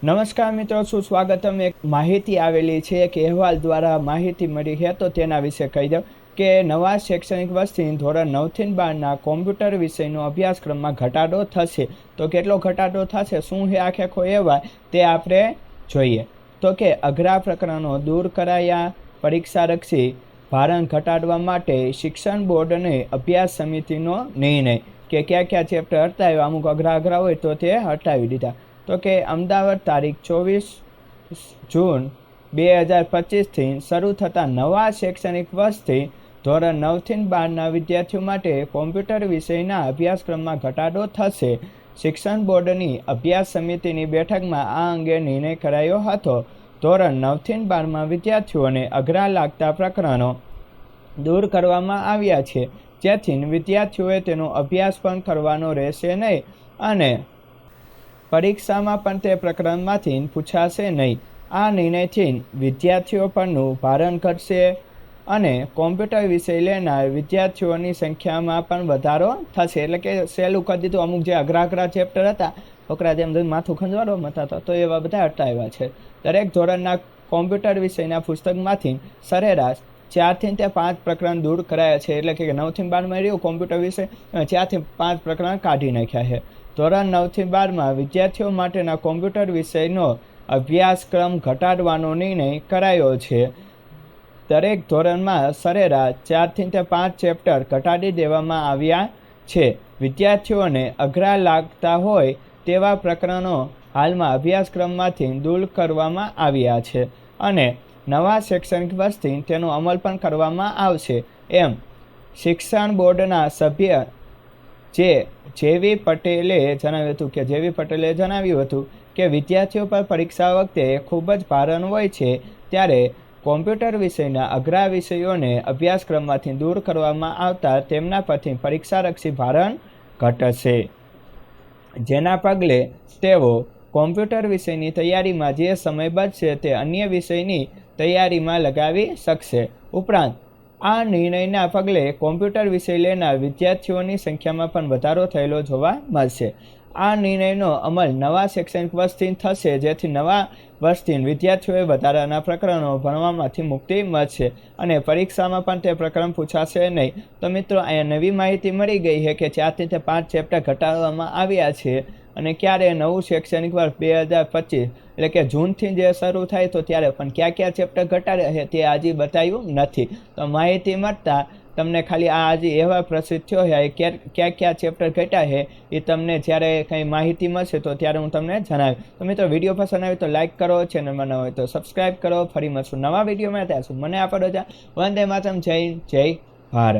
નમસ્કાર મિત્રો, શું સ્વાગતમ. એક માહિતી આવેલી છે, એક અહેવાલ દ્વારા માહિતી મળી છે, તો તેના વિશે કહી દઉં કે નવા શૈક્ષણિક વર્ષથી ધોરણ 9થી 12ના કોમ્પ્યુટર વિષયનો અભ્યાસક્રમમાં ઘટાડો થશે. તો કેટલો ઘટાડો થશે, શું છે આખો અહેવાલ, તે આપણે જોઈએ. તો કે અઘરા પ્રકરણો દૂર કરાયા, પરીક્ષાલક્ષી ભારણ ઘટાડવા માટે શિક્ષણ બોર્ડને અભ્યાસ સમિતિનો નિર્ણય. કે કયા ચેપ્ટર હટાવ્યા, અમુક અઘરા હોય તો તે હટાવી દીધા. તો કે અમદાવાદ તારીખ 24 જૂન 2025થી શરૂ થતા નવા શૈક્ષણિક વર્ષથી ધોરણ 9થી 12ના વિદ્યાર્થીઓ માટે કોમ્પ્યુટર વિષયના અભ્યાસક્રમમાં ઘટાડો થશે. શિક્ષણ બોર્ડની અભ્યાસ સમિતિની બેઠકમાં આ અંગે નિર્ણય કરાયો હતો. ધોરણ 9થી 12માં વિદ્યાર્થીઓને અઘરા લાગતા પ્રકરણો દૂર કરવામાં આવ્યા છે, જેથી વિદ્યાર્થીઓએ તેનો અભ્યાસ પણ કરવાનો રહેશે નહીં અને પરીક્ષામાં પણ તે પ્રકરણમાંથી પૂછાશે નહીં. આ નિર્ણયથી વિદ્યાર્થીઓ પરનું ભારણ ઘટશે અને કોમ્પ્યુટર વિષય લેનાર વિદ્યાર્થીઓની સંખ્યામાં પણ વધારો થશે. એટલે કે સહેલું કરી દીધું. અમુક જે અઘરા ચેપ્ટર હતા, છોકરા જેમ માથું ખંજવાળવામાં હતા, તો એવા બધા હટાવ્યા છે. દરેક ધોરણના કોમ્પ્યુટર વિષયના પુસ્તકમાંથી સરેરાશ 4થી 5 પ્રકરણ દૂર કરાયા છે. એટલે કે 9થી 12માં રહ્યું કોમ્પ્યુટર વિષય, 4થી 5 પ્રકરણ કાઢી નાખ્યા છે. ધોરણ 9થી 12માં વિદ્યાર્થીઓ માટેના કોમ્પ્યુટર વિષયનો અભ્યાસક્રમ ઘટાડવાનો નિર્ણય કરાયો છે. દરેક ધોરણમાં સરેરાશ 4થી 5 ચેપ્ટર ઘટાડી દેવામાં આવ્યા છે. વિદ્યાર્થીઓને અઘરા લાગતા હોય તેવા પ્રકરણો હાલમાં અભ્યાસક્રમમાંથી દૂર કરવામાં આવ્યા છે અને નવા શૈક્ષણિક વર્ષથી તેનો અમલ પણ કરવામાં આવશે, એમ શિક્ષણ બોર્ડના સભ્ય જેવી પટેલે જણાવ્યું હતું કે વિદ્યાર્થીઓ પર પરીક્ષા વખતે ખૂબ જ ભારણ હોય છે, ત્યારે કોમ્પ્યુટર વિષયના અઘરા વિષયોને અભ્યાસક્રમમાંથી દૂર કરવામાં આવતા તેમના પરથી પરીક્ષાલક્ષી ભારણ ઘટશે, જેના પગલે તેઓ કોમ્પ્યુટર વિષયની તૈયારીમાં જે સમય બચશે તે અન્ય વિષયની તૈયારીમાં લગાવી શકશે. ઉપરાંત આ નિર્ણયના પગલે કોમ્પ્યુટર વિષય લેનાર વિદ્યાર્થીઓની સંખ્યામાં પણ વધારો થયેલો જોવા મળશે. આ નિર્ણયનો અમલ નવા શૈક્ષણિક વર્ષથી થશે, જેથી નવા વર્ષથી વિદ્યાર્થીઓએ વધારાના પ્રકરણો ભણવામાંથી મુક્તિ મળશે અને પરીક્ષામાં પણ તે પ્રકરણ પૂછાશે નહીં. તો મિત્રો, અહીંયા નવી માહિતી મળી ગઈ છે કે 4થી 5 ચેપ્ટર ઘટાડવામાં આવ્યા છે અને ક્યારે નવું શૈક્ષણિક વર્ષ 2025 એટલે કે જૂનથી જે શરૂ થાય તો ત્યારે પણ કયા ચેપ્ટર ઘટાડ્યા છે તે હજી બતાવ્યું નથી. તો માહિતી મળતા તમને ખાલી આ હજી એવા પ્રસિદ્ધ થયો છે કયા ચેપ્ટર ઘટ્યા છે એ તમને જ્યારે કંઈ માહિતી મળશે તો ત્યારે હું તમને જણાવીશ. તો મિત્રો, વિડીયો પસંદ આવે તો લાઇક કરો, ચેનલમાં ન હોય તો સબસ્ક્રાઈબ કરો. ફરી મળશું નવા વિડીયોમાં. ત્યાં સુધી મને આપો રજા. વંદે માતરમ. જય ભારત.